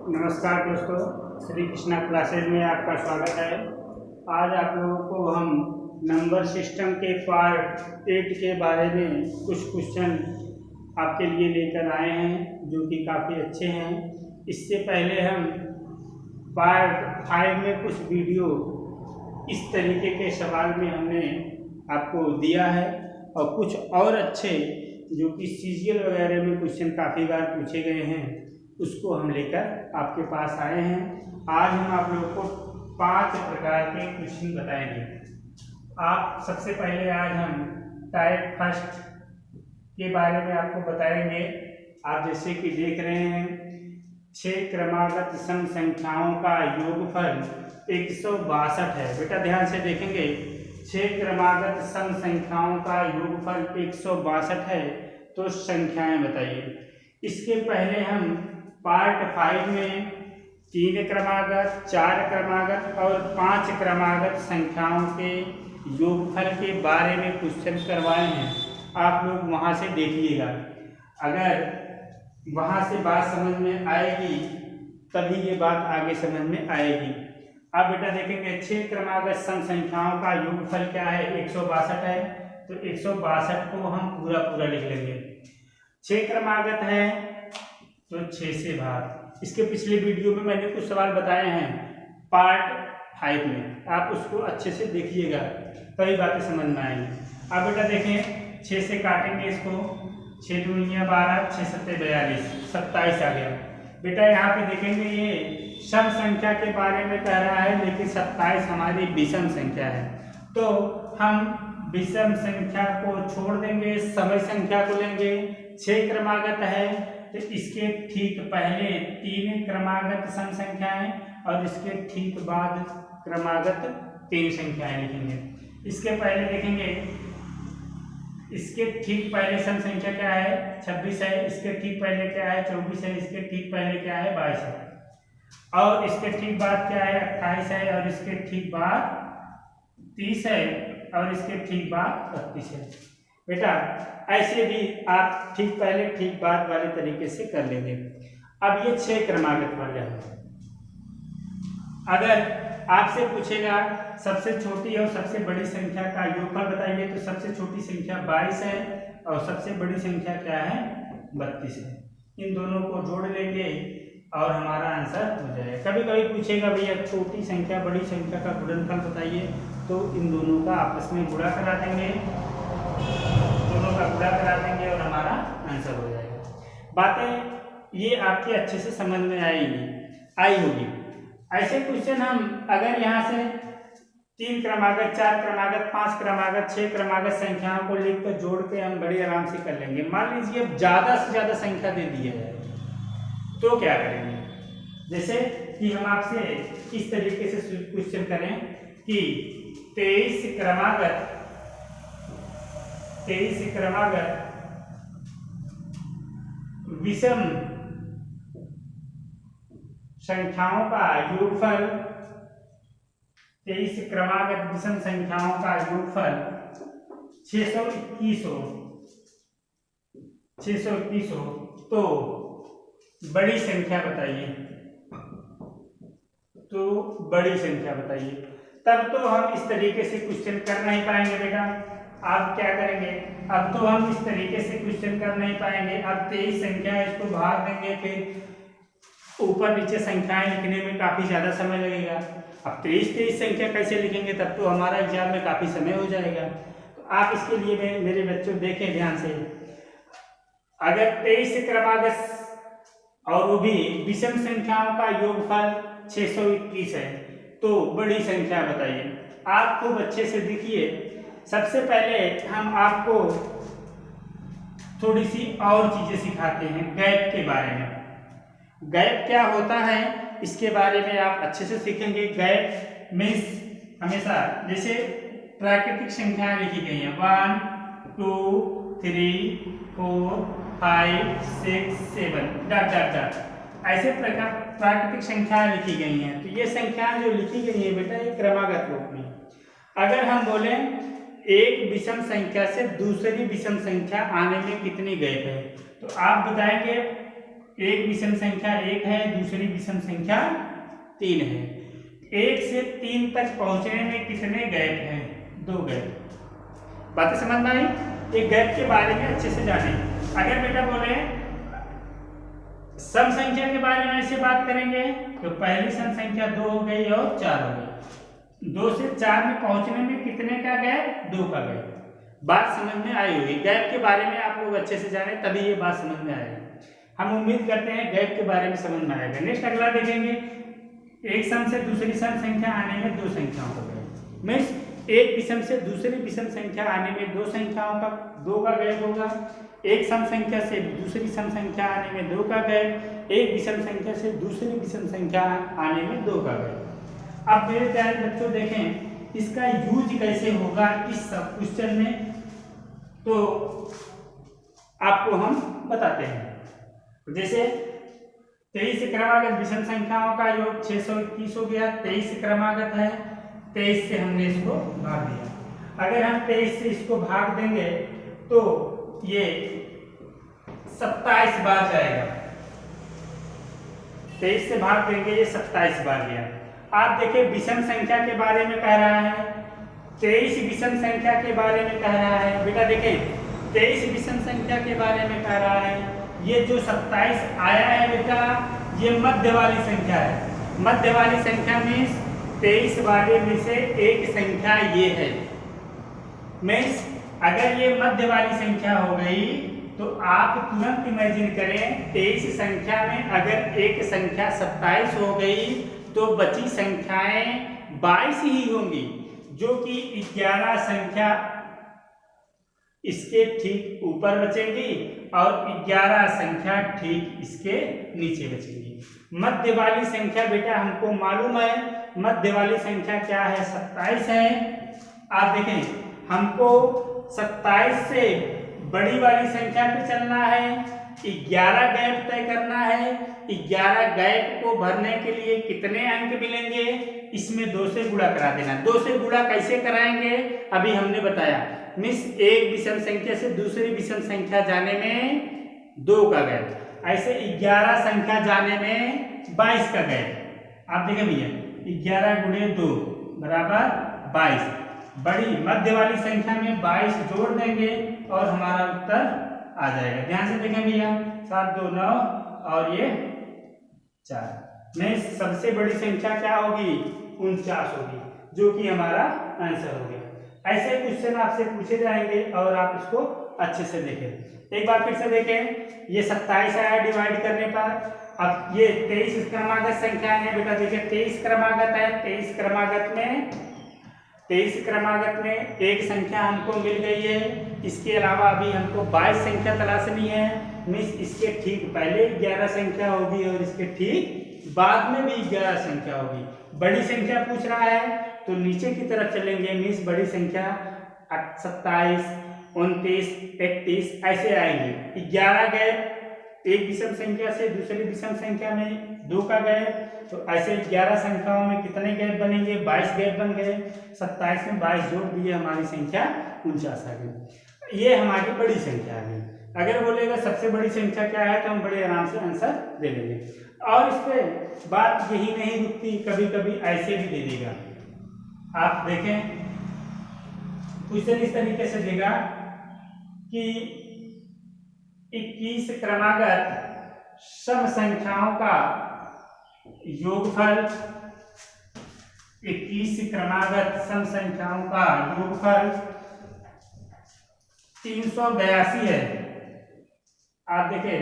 नमस्कार दोस्तों, श्री कृष्णा क्लासेज में आपका स्वागत है। आज आप लोगों को हम नंबर सिस्टम के पार्ट 8 के बारे में कुछ क्वेश्चन आपके लिए लेकर आए हैं जो कि काफ़ी अच्छे हैं। इससे पहले हम पार्ट 5 में कुछ वीडियो इस तरीके के सवाल में हमने आपको दिया है और कुछ और अच्छे जो कि सीजीएल वगैरह में क्वेश्चन काफ़ी बार पूछे गए हैं उसको हम लेकर आपके पास आए हैं। आज हम आप लोगों को 5 प्रकार के क्वेश्चन बताएंगे। आप सबसे पहले आज हम टाइप फर्स्ट के बारे में आपको बताएंगे। आप जैसे कि देख रहे हैं 6 क्रमागत सम संख्याओं का योगफल 162 है। बेटा ध्यान से देखेंगे, 6 क्रमागत सम संख्याओं का योगफल 162 है। तो संख्याएं बताइए। इसके पहले हम पार्ट 5 में 3 क्रमागत, 4 क्रमागत और 5 क्रमागत संख्याओं के योगफल के बारे में क्वेश्चन करवाए हैं। आप लोग वहां से देखिएगा, अगर वहां से बात समझ में आएगी तभी ये बात आगे समझ में आएगी। अब बेटा देखेंगे 6 क्रमागत सम संख्याओं का योगफल क्या है, 162 है। तो 162 को हम पूरा लिख लेंगे। 6 क्रमागत है तो 6 से भाग। इसके पिछले वीडियो में मैंने कुछ सवाल बताए हैं पार्ट 5 में, आप उसको अच्छे से देखिएगा तभी बातें समझ में आएंगी। अब बेटा देखें 6 से काटेंगे इसको, 6 दूनिया 12, 6 सत्ते 42, 27 आ गया। बेटा यहाँ पे देखेंगे ये सम संख्या के बारे में कह रहा है, लेकिन 27 हमारी विषम संख्या है। तो हम विषम संख्या को छोड़ देंगे, समय संख्या को लेंगे। 6 क्रमागत है तो इसके ठीक पहले 3 क्रमागत सम संख्याएं और इसके ठीक बाद क्रमागत 3 संख्याएं लिखेंगे। इसके पहले देखेंगे, इसके ठीक पहले सम संख्या क्या है, 26 है। इसके ठीक पहले क्या है, 24 है। इसके ठीक पहले क्या है, 22 है। और इसके ठीक बाद क्या है, 28 है। और इसके ठीक बाद 30 है। और इसके ठीक बाद 32 है। बेटा ऐसे भी आप ठीक पहले ठीक बाद वाले तरीके से कर लेंगे। अब ये 6 क्रमागत वाले हैं। अगर आपसे पूछेगा सबसे छोटी और सबसे बड़ी संख्या का योगफल बताइए, तो सबसे छोटी संख्या 22 है और सबसे बड़ी संख्या क्या है, 32 है। इन दोनों को जोड़ लेंगे और हमारा आंसर हो जाएगा। कभी कभी पूछेगा भैया छोटी संख्या बड़ी संख्या का गुणनफल बताइए, तो इन दोनों का आपस में गुणा करा देंगे, और हमारा आंसर हो जाएगा। बातें ये आपके अच्छे से समझ में आई होगी। ऐसे क्वेश्चन हम अगर यहाँ से 3 क्रमागत, 4 क्रमागत, 5 क्रमागत, 6 क्रमागत संख्याओं को लिखकर जोड़ के हम बड़ी आराम से कर लेंगे। मान लीजिए ज्यादा से ज्यादा संख्या दे दी है तो क्या करेंगे। जैसे कि हम आपसे इस तरीके से क्वेश्चन करें कि 23 क्रमागत विषम संख्याओं का योगफल, 23 क्रमागत विषम संख्याओं का योगफल 621 हो तो बड़ी संख्या बताइए। तब तो हम इस तरीके से क्वेश्चन कर नहीं पाएंगे बेटा। आप क्या करेंगे, अब तो हम इस तरीके से क्वेश्चन कर नहीं पाएंगे। अब 23 संख्या इसको भाग देंगे, फिर ऊपर नीचे संख्याएं लिखने में काफी ज्यादा समय लगेगा। अब 23 संख्या कैसे लिखेंगे, तब तो हमारा एग्जाम में काफी समय हो जाएगा। तो आप इसके लिए मेरे बच्चों देखें ध्यान से, अगर 23 क्रमागत और वो भी विषम संख्याओं का योगफल 621 है तो बड़ी संख्या बताइए। आप खूब अच्छे से देखिए। सबसे पहले हम आपको थोड़ी सी और चीजें सिखाते हैं गैप के बारे में। गैप क्या होता है इसके बारे में आप अच्छे से सीखेंगे। गैप मीन्स हमेशा जैसे प्राकृतिक संख्याएं लिखी गई हैं 1 2 3 4 5 6 7 डॉट डॉट डॉट, ऐसे प्रकार प्राकृतिक संख्याएं लिखी गई हैं। तो ये संख्याएं जो लिखी गई है बेटा ये क्रमागत रूप में। अगर हम बोलें एक विषम संख्या से दूसरी विषम संख्या आने में कितनी गैप है। तो आप बताएंगे एक विषम संख्या 1 है, दूसरी विषम संख्या 3 है। 1 से 3 तक पहुंचने में कितने गैप हैं? 2 गैप। बातें समझ में आई? एक गैप के बारे में अच्छे से जाने। अगर बेटा बोले सम संख्या के बारे में ऐसे बात करेंगे तो पहली सम संख्या 2 हो गई और 4 हो गई। 2 से 4 में पहुंचने में कितने का गैप? 2 का गैप। बात समझ में आई होगी। गैप के बारे में आप लोग अच्छे से जाने तभी ये बात समझ में आएगी। हम उम्मीद करते हैं गैप के बारे में समझ में आएगा। नेक्स्ट अगला देखेंगे, एक सम से दूसरी सम संख्या आने में 2 संख्याओं का गैप। मीन्स एक विषम से दूसरी विषम संख्या आने में 2 संख्याओं का 2 का गैप होगा। एक सम संख्या से दूसरी सम संख्या आने में 2 का गैप। एक विषम संख्या से दूसरी विषम संख्या आने में 2 का गैप। अब मेरे प्यारे बच्चों देखें इसका यूज कैसे होगा इस सब क्वेश्चन में, तो आपको हम बताते हैं। जैसे 23 क्रमागत विषम संख्याओं का योग 621 हो गया। 23 क्रमागत है, 23 से हमने इसको भाग दिया। अगर हम 23 से इसको भाग देंगे तो ये 27 बार जाएगा। 23 से भाग देंगे, ये 27 बार गया। आप देखिए विषम संख्या के बारे में कह रहा है, 23 विषम संख्या के बारे में कह रहा है। बेटा देखिए 23 विषम संख्या के बारे में कह रहा है। ये जो 27 आया है बेटा ये मध्य वाली संख्या है। मध्य वाली संख्या मीन्स 23 वाले में से एक संख्या ये है। मीन्स अगर ये मध्य वाली संख्या हो गई तो आप तुरंत इमेजिन करें 23 संख्या में अगर एक संख्या 27 हो गई तो बची संख्याएं 22 ही होंगी, जो कि 11 संख्या इसके ठीक ऊपर बचेंगी और 11 संख्या ठीक इसके नीचे बचेंगी। मध्य वाली संख्या बेटा हमको मालूम है, मध्य वाली संख्या क्या है? 27 है। आप देखें हमको 27 से बड़ी वाली संख्या पे चलना है, 11 गैप तय करना है। 11 गैप को भरने के लिए कितने अंक मिलेंगे? इसमें 2 से गुणा करा देना। 2 से गुणा कैसे कराएंगे अभी हमने बताया। मिस एक विषम संख्या से दूसरी विषम संख्या जाने में 2 का गैप, ऐसे 11 संख्या जाने में 22 का गैप। आप देखें भैया 11 गुणे 2 बराबर 22। बड़ी मध्य वाली संख्या में 22 जोड़ देंगे और हमारा उत्तर आ जाएगा। ध्यान से देखें भैया 7 2 9 और ये 4 में सबसे बड़ी संख्या क्या होगी? 49 होगी, जो कि हमारा आंसर हो गया। ऐसे क्वेश्चन आपसे पूछे जाएंगे और आप इसको अच्छे से देखें। एक बार फिर से देखें, ये 27 आया डिवाइड करने पर। अब ये 23 क्रमागत संख्या है बेटा। देखिए 23 क्रमागत है। 23 क्रमागत में एक संख्या हमको मिल गई है। इसके अलावा अभी हमको 22 संख्या तलाशनी है। मिस इसके ठीक पहले 11 संख्या होगी और इसके ठीक बाद में भी 11 संख्या होगी। बड़ी संख्या पूछ रहा है तो नीचे की तरफ चलेंगे। मिस बड़ी संख्या 27 29 31 ऐसे आएंगे। 11 गैप, एक विषम संख्या से दूसरी विषम संख्या में 2 का गैप, तो ऐसे 11 संख्याओं में कितने गैप बनेंगे? 22 गैप बन गए। 27 में 22 जोड़ दिए, हमारी संख्या 49 आ गई। ये हमारी बड़ी संख्या आ गई। अगर बोलेगा सबसे बड़ी संख्या क्या है तो हम बड़े आराम से आंसर दे देंगे। और इस पे बात यही नहीं रुकती, कभी कभी ऐसे भी दे देगा। आप देखें क्वेश्चन इस तरीके से देगा कि 21 क्रमागत सम संख्याओं का योगफल, 21 क्रमागत सम संख्याओं का योगफल 382 है। आप देखें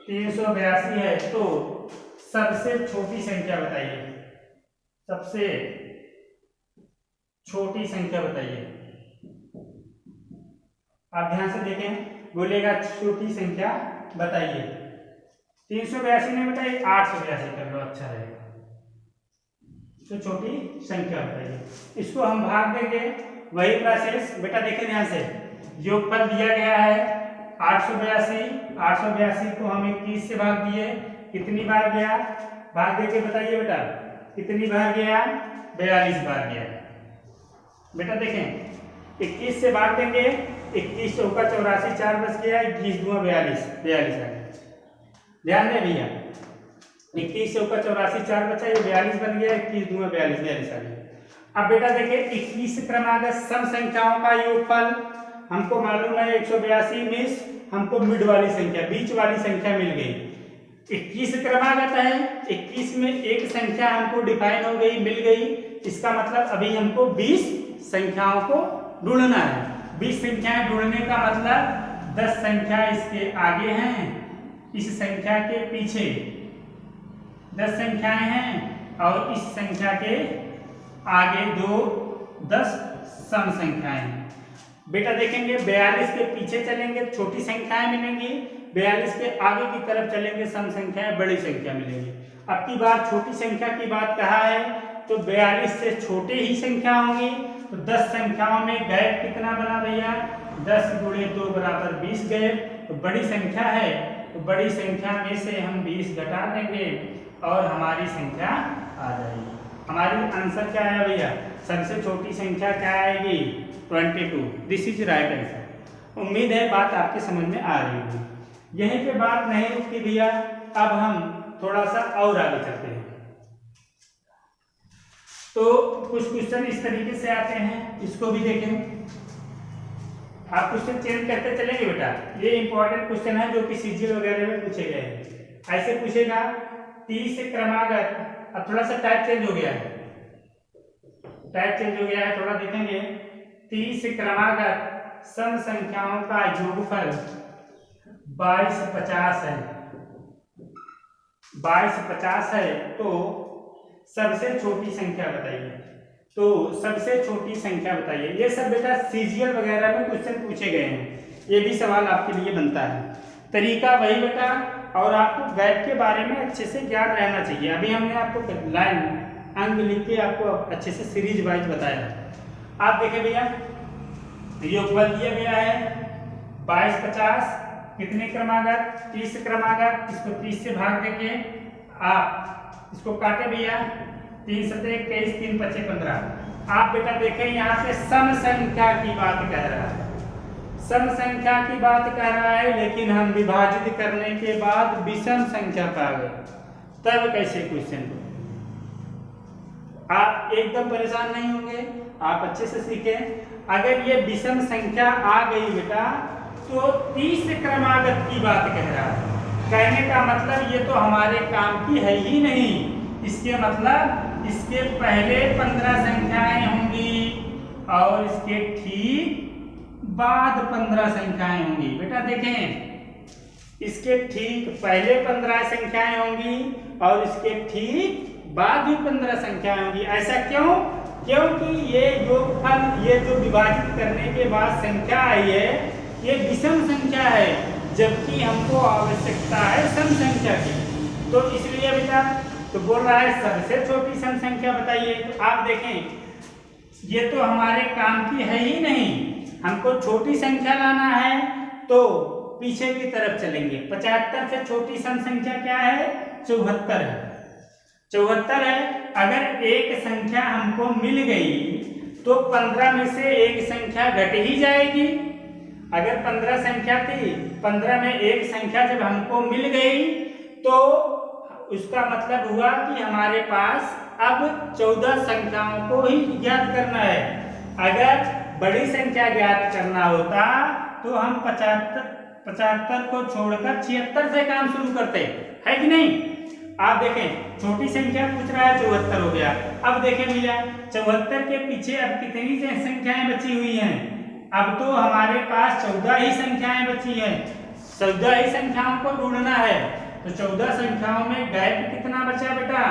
382 है, तो सबसे छोटी संख्या बताइए। सबसे छोटी संख्या बताइए। आप ध्यान से देखें, बोलेगा छोटी संख्या बताइए। 382 नहीं बताइए, 882 कर लो, अच्छा रहेगा। तो छोटी संख्या बताइए, इसको हम भाग देंगे। वही प्रोसेस बेटा देखें ध्यान से, योगफल दिया गया है 882 को हम 21 से भाग दिए, कितनी बार गया? भाग देके बताइए बेटा कितनी बार गया? 42 बार गया। बेटा देखें 21 से भाग देंगे, 21 चौका 84, 4 बच गया, 21 दूना 42, 42 आ गया। ध्यान दें भैया, 21 चौका 84, 4 बचा, ये 42 बन गया, 21 दूना 42, 42 आ गया। अब बेटा देखिए 21 क्रमागत सम संख्याओं का योगफल हमको मालूम है 182 में हमको मिड वाली संख्या, बीच वाली संख्या मिल गई। 21 क्रमागत है, 21 में एक संख्या हमको डिफाइन हो गई, मिल गई। इसका मतलब अभी हमको 20 संख्याओं को ढूंढना है। 20 संख्याएं ढूंढने का मतलब 10 संख्या इसके आगे हैं, इस संख्या के पीछे 10 संख्याएं हैं और इस संख्या के आगे 10 सम संख्याएं हैं। बेटा देखेंगे 42 के पीछे चलेंगे छोटी संख्याएं मिलेंगी, 42 के आगे की तरफ चलेंगे सम संख्याएं बड़ी संख्या मिलेंगी। अब की बार छोटी संख्या की बात कहा है तो 42 से छोटे ही संख्या होंगी, तो 10 संख्याओं में गैप कितना बना भैया, 10 गुणे 2 बराबर 20 गैप। तो बड़ी संख्या है तो बड़ी संख्या में से हम 20 घटा देंगे और हमारी संख्या आ जाएगी। हमारी आंसर क्या है भैया, सबसे छोटी संख्या क्या आएगी, 22। This is right answer. उम्मीद है बात आपके समझ में आ रही होगी। यहीं पे बात नहीं रुकती भैया, अब हम थोड़ा सा और आगे चलते हैं। तो कुछ क्वेश्चन इस तरीके से आते हैं, इसको भी देखें। आप क्वेश्चन चेंज करते चलेंगे बेटा, ये इंपॉर्टेंट क्वेश्चन है जो कि सीजीएल वगैरह में पूछे गए हैं। ऐसे पूछेगा 30 क्रमागत, अब थोड़ा सा टाइप चेंज हो गया है, थोड़ा देखेंगे। 30 क्रमागत सम संख्याओं का योगफल 2250 है, 2250 है, तो सबसे छोटी संख्या बताइए। तो सबसे छोटी संख्या बताइए। ये सब बेटा सीजीएल वगैरह में क्वेश्चन पूछे गए हैं, ये भी सवाल आपके लिए बनता है। तरीका वही बेटा, और आपको गैप के बारे में अच्छे से ज्ञान रहना चाहिए। अभी हमने आपको लाइन अंक लिख के आपको अच्छे से सीरीज वाइज बताया। आप देखें भैया, योगफल दिया गया है 2250, कितने क्रमागत, 30 क्रमागत, इसको 30 से भाग देंगे, आप इसको काटे भैया, 3 सते 21, 3 पचे 15। आप बेटा देखें यहाँ पे सम संख्या की बात कह रहा है, सम संख्या की बात कह रहा है, लेकिन हम विभाजित करने के बाद विषम संख्या पा गए, तब कैसे क्वेश्चन को। आप एकदम परेशान नहीं होंगे, आप अच्छे से सीखें। अगर ये विषम संख्या आ गई बेटा तो 30 क्रमागत की बात कह रहा है, कहने का मतलब ये तो हमारे काम की है ही नहीं। इसके मतलब इसके पहले 15 संख्याएं होंगी और इसके ठीक बाद 15 संख्याएं होंगी। बेटा देखें, इसके ठीक पहले 15 संख्याएं होंगी और इसके ठीक बाद भी 15 संख्याएं होंगी। ऐसा क्यों? क्योंकि ये योगफल, ये जो विभाजित करने के बाद संख्या आई है, ये विषम संख्या है, जबकि हमको आवश्यकता है सम संख्या की। तो इसलिए बेटा तो बोल रहा है सबसे छोटी सम संख्या बताइए। तो आप देखें, ये तो हमारे काम की है ही नहीं, हमको छोटी संख्या लाना है, तो पीछे की तरफ चलेंगे। 75 से छोटी सम संख्या क्या है, 74 है, 74 है। अगर एक संख्या हमको मिल गई तो 15 में से एक संख्या घट ही जाएगी। अगर 15 संख्या थी, 15 में एक संख्या जब हमको मिल गई तो उसका मतलब हुआ कि हमारे पास अब 14 संख्याओं को ही ज्ञात करना है। अगर बड़ी संख्या ज्ञात करना होता तो हम 75 को छोड़कर 76 से काम शुरू करते, है कि नहीं। आप देखें, छोटी संख्या पूछ रहा है, 74 हो गया। अब देखें भैया, 74 के पीछे अब कितनी संख्याएं बची हुई हैं? अब तो हमारे पास 14 ही संख्याएं बची हैं, 14 ही संख्याओं को ढूंढना है। तो 14 संख्याओं में गैप कितना बचा बेटा,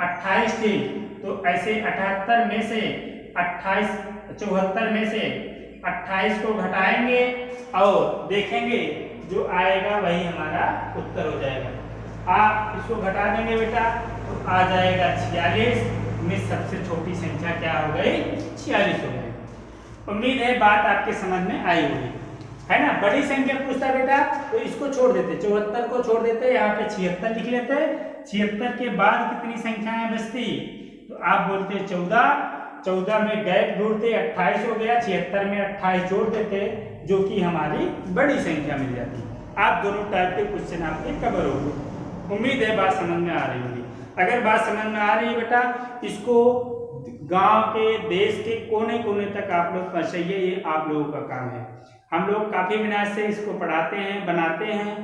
28 थी। तो ऐसे 78 में से 28, 74 में से 28 को घटाएंगे और देखेंगे जो आएगा वही हमारा उत्तर हो जाएगा। आप इसको घटा देंगे बेटा तो आ जाएगा 46 में सबसे छोटी संख्या क्या हो गई, 46 हो गई। उम्मीद है बात आपके समझ में आई होगी, है ना। बड़ी संख्या पूछता बेटा तो इसको छोड़ देते, 74 को छोड़ देते, यहाँ पे 76 लिख लेते। 76 के बाद कितनी संख्याएं बचती, तो आप बोलते 14, 14 में गैप ढूंढते 28 हो गया, 76 में 28 जोड़ देते जो कि हमारी बड़ी संख्या मिल जाती। आप दोनों टाइप के क्वेश्चन आपके कवर हो गए। उम्मीद है बात समझ में आ रही होगी। अगर बात समझ में आ रही है बेटा, इसको गांव के देश के कोने कोने तक आप लोग पहुंचाइए, ये आप लोगों का काम है। हम लोग काफी मेहनत से इसको पढ़ाते हैं, बनाते हैं।